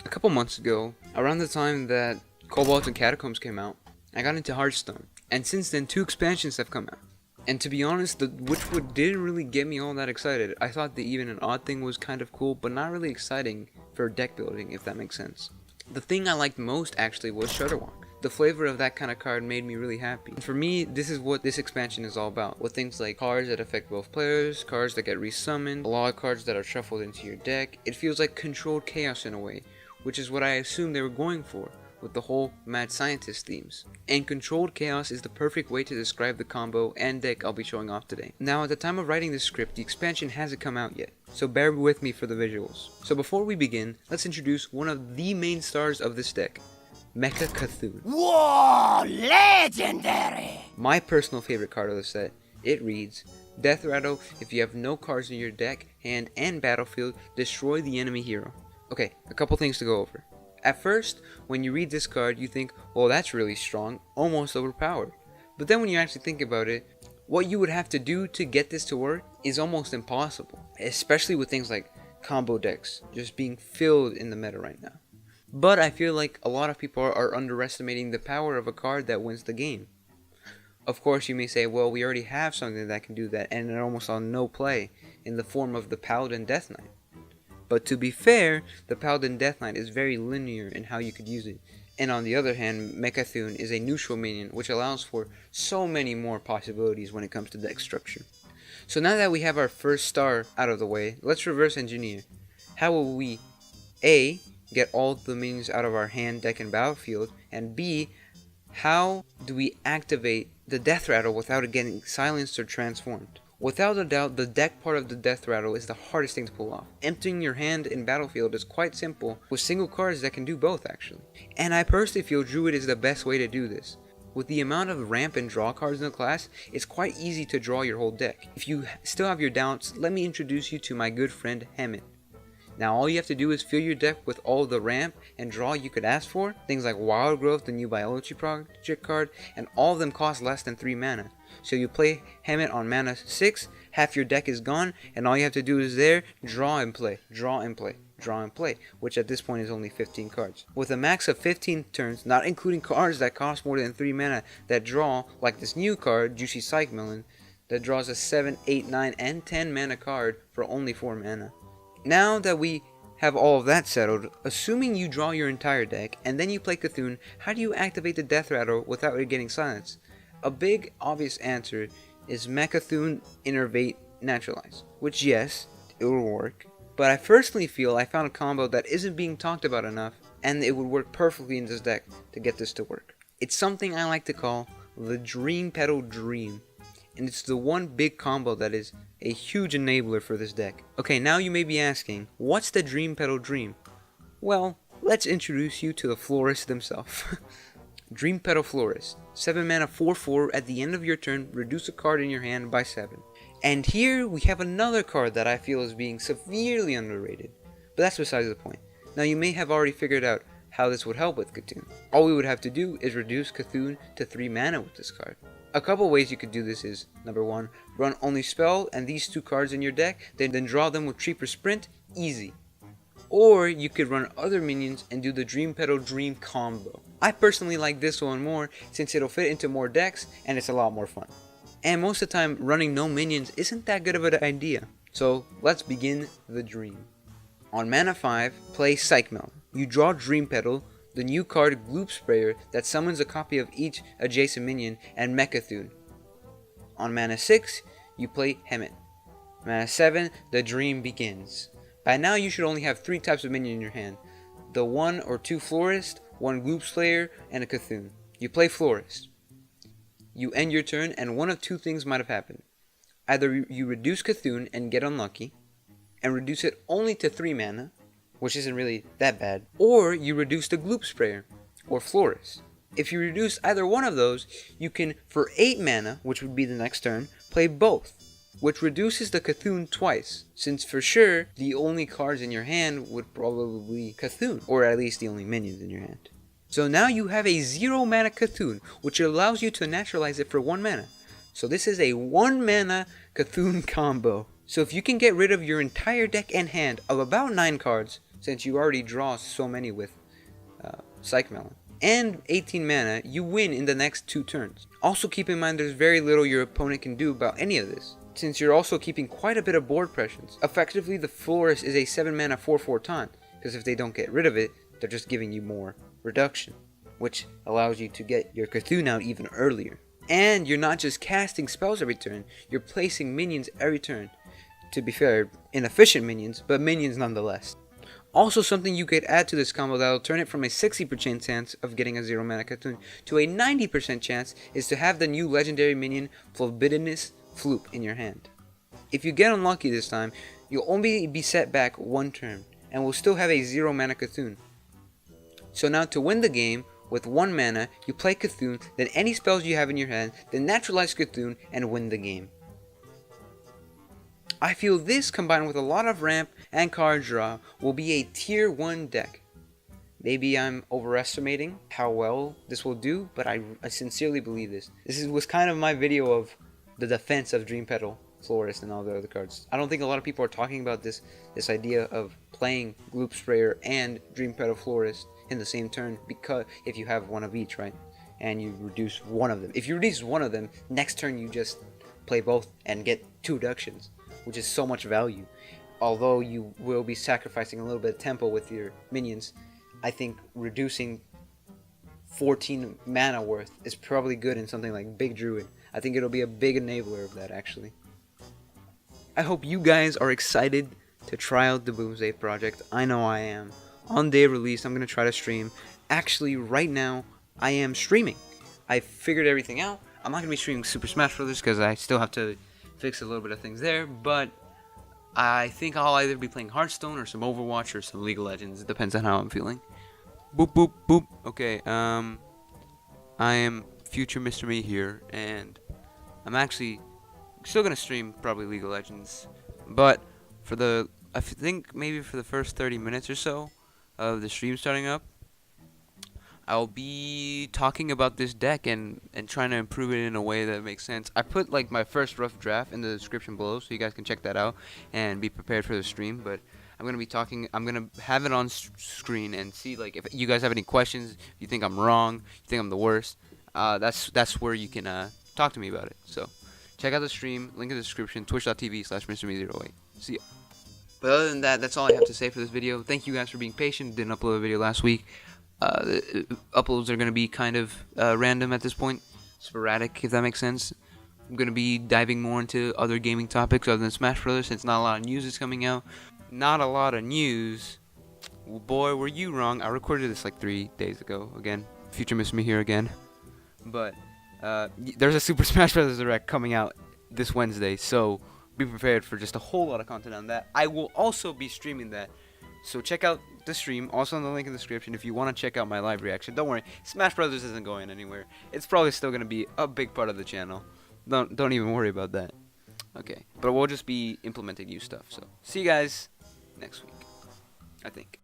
A couple months ago, around the time that Cobalt and Catacombs came out, I got into Hearthstone, and since then 2 expansions have come out. And to be honest, the Witchwood didn't really get me all that excited. I thought the Even and Odd thing was kind of cool, but not really exciting for deck building, if that makes sense. The thing I liked most actually was Shudderwock. The flavor of that kind of card made me really happy. And for me, this is what this expansion is all about, with things like cards that affect both players, cards that get resummoned, a lot of cards that are shuffled into your deck. It feels like controlled chaos in a way, which is what I assumed they were going for with the whole mad scientist themes. And controlled chaos is the perfect way to describe the combo and deck I'll be showing off today. Now, at the time of writing this script, the expansion hasn't come out yet, so bear with me for the visuals. So before we begin, let's introduce one of the main stars of this deck, mecha'cthun. Whoa, legendary! My personal favorite card of the set. It reads, Death Rattle, if you have no cards in your deck, hand, and battlefield, destroy the enemy hero. Okay, a couple things to go over. At first, when you read this card, you think, well, that's really strong, almost overpowered. But then when you actually think about it, what you would have to do to get this to work is almost impossible, especially with things like combo decks just being filled in the meta right now. But I feel like a lot of people are underestimating the power of a card that wins the game. Of course, you may say, well, we already have something that can do that, and it almost on no play in the form of the Paladin Death Knight. But to be fair, the Paladin Death Knight is very linear in how you could use it. And on the other hand, mecha'cthun is a neutral minion, which allows for so many more possibilities when it comes to deck structure. So now that we have our first star out of the way, let's reverse engineer. How will we A, get all the minions out of our hand, deck, and battlefield, and B, how do we activate the Death Rattle without it getting silenced or transformed? Without a doubt, the deck part of the Death Rattle is the hardest thing to pull off. Emptying your hand in battlefield is quite simple, with single cards that can do both actually. And I personally feel Druid is the best way to do this. With the amount of ramp and draw cards in the class, it's quite easy to draw your whole deck. If you still have your doubts, let me introduce you to my good friend Hemet. Now all you have to do is fill your deck with all the ramp and draw you could ask for, things like Wild Growth, the new Biology Project card, and all of them cost less than 3 mana. So you play Hemet on mana 6, half your deck is gone, and all you have to do is there, draw and play, draw and play, draw and play, which at this point is only 15 cards. With a max of 15 turns, not including cards that cost more than 3 mana that draw, like this new card, Juicy Psych Melon, that draws a 7, 8, 9, and 10 mana card for only 4 mana. Now that we have all of that settled, assuming you draw your entire deck, and then you play Cthulhu, how do you activate the Death Rattle without it getting silenced? A big, obvious answer is mecha'cthun Innervate Naturalize, which yes, it will work, but I personally feel I found a combo that isn't being talked about enough, and it would work perfectly in this deck to get this to work. It's something I like to call the Dreampetal Dream, and it's the one big combo that is a huge enabler for this deck. Okay, now you may be asking, what's the Dreampetal Dream? Well, let's introduce you to the florist himself. Dreampetal Florist, 7 mana 4/4, at the end of your turn, reduce a card in your hand by 7. And here we have another card that I feel is being severely underrated, but that's besides the point. Now you may have already figured out how this would help with Cthulhu. All we would have to do is reduce Cthulhu to 3 mana with this card. A couple ways you could do this is, number 1, run only spell and these 2 cards in your deck, then draw them with Treep or Sprint, easy. Or you could run other minions and do the Dreampetal Dream combo. I personally like this one more since it'll fit into more decks and it's a lot more fun. And most of the time, running no minions isn't that good of an idea. So let's begin the dream. On mana 5, play Psych Melon. You draw Dreampetal, the new card Gloop Sprayer that summons a copy of each adjacent minion, and mecha'cthun. On mana 6, you play Hemet. Mana 7, the dream begins. By now you should only have 3 types of minion in your hand. The 1 or 2 Florist, 1 Gloop Slayer, and a Cthulhu. You play Florist. You end your turn and one of 2 things might have happened. Either you reduce Cthulhu and get unlucky, and reduce it only to 3 mana, which isn't really that bad, or you reduce the Gloop Sprayer, or Florist. If you reduce either one of those, you can, for 8 mana, which would be the next turn, play both, which reduces the Cthulhu twice, since for sure, the only cards in your hand would probably be Cthulhu, or at least the only minions in your hand. So now you have a 0 mana Cthulhu, which allows you to naturalize it for 1 mana. So this is a 1 mana Cthulhu combo. So if you can get rid of your entire deck and hand of about 9 cards, since you already draw so many with Psych Melon. And 18 mana, you win in the next 2 turns. Also keep in mind there's very little your opponent can do about any of this, since you're also keeping quite a bit of board presence. Effectively, the Florist is a 7 mana 4/4 taunt, because if they don't get rid of it, they're just giving you more reduction, which allows you to get your Cthulhu out even earlier. And you're not just casting spells every turn, you're placing minions every turn. To be fair, inefficient minions, but minions nonetheless. Also, something you could add to this combo that'll turn it from a 60% chance of getting a 0 mana Cthulhu to a 90% chance is to have the new legendary minion Forbiddenness Floop in your hand. If you get unlucky this time, you'll only be set back 1 turn, and will still have a 0 mana Cthulhu. So now to win the game, with 1 mana, you play Cthulhu, then any spells you have in your hand, then naturalize Cthulhu, and win the game. I feel this, combined with a lot of ramp and card draw, will be a tier 1 deck. Maybe I'm overestimating how well this will do, but I sincerely believe this. Was kind of my video of the defense of Dreampetal, Florist, and all the other cards. I don't think a lot of people are talking about this idea of playing Gloop Sprayer and Dreampetal Florist in the same turn, because if you have one of each, right? And you reduce one of them. If you reduce one of them, next turn you just play both and get 2 reductions, which is so much value. Although you will be sacrificing a little bit of tempo with your minions, I think reducing 14 mana worth is probably good in something like Big Druid. I think it'll be a big enabler of that, actually. I hope you guys are excited to try out the Boomsday project. I know I am. On day of release, I'm going to try to stream. Actually, right now, I am streaming. I figured everything out. I'm not going to be streaming Super Smash Bros. Because I still have to fix a little bit of things there, but I think I'll either be playing Hearthstone or some Overwatch or some League of Legends. It depends on how I'm feeling. Boop, boop, boop. Okay, I am future Mr. Me here, and I'm actually still going to stream probably League of Legends, but I think maybe for the first 30 minutes or so of the stream starting up, I'll be talking about this deck and trying to improve it in a way that makes sense. I put like my first rough draft in the description below, so you guys can check that out and be prepared for the stream. But I'm gonna be talking. I'm gonna have it on screen and see like if you guys have any questions. If you think I'm wrong, you think I'm the worst. That's where you can talk to me about it. So check out the stream. Link in the description. Twitch.tv/MrMe08. See ya. But other than that, that's all I have to say for this video. Thank you guys for being patient. Didn't upload a video last week. The uploads are going to be kind of random at this point, sporadic, if that makes sense. I'm going to be diving more into other gaming topics other than Smash Brothers, since not a lot of news is coming out. Not a lot of news. Well, boy, were you wrong. I recorded this like 3 days ago. Again, future Miss Me here again. But there's a Super Smash Brothers Direct coming out this Wednesday, so be prepared for just a whole lot of content on that. I will also be streaming that. So check out the stream, also in the link in the description if you want to check out my live reaction. Don't worry, Smash Brothers isn't going anywhere. It's probably still going to be a big part of the channel. Don't even worry about that. Okay, but we'll just be implementing new stuff. So see you guys next week, I think.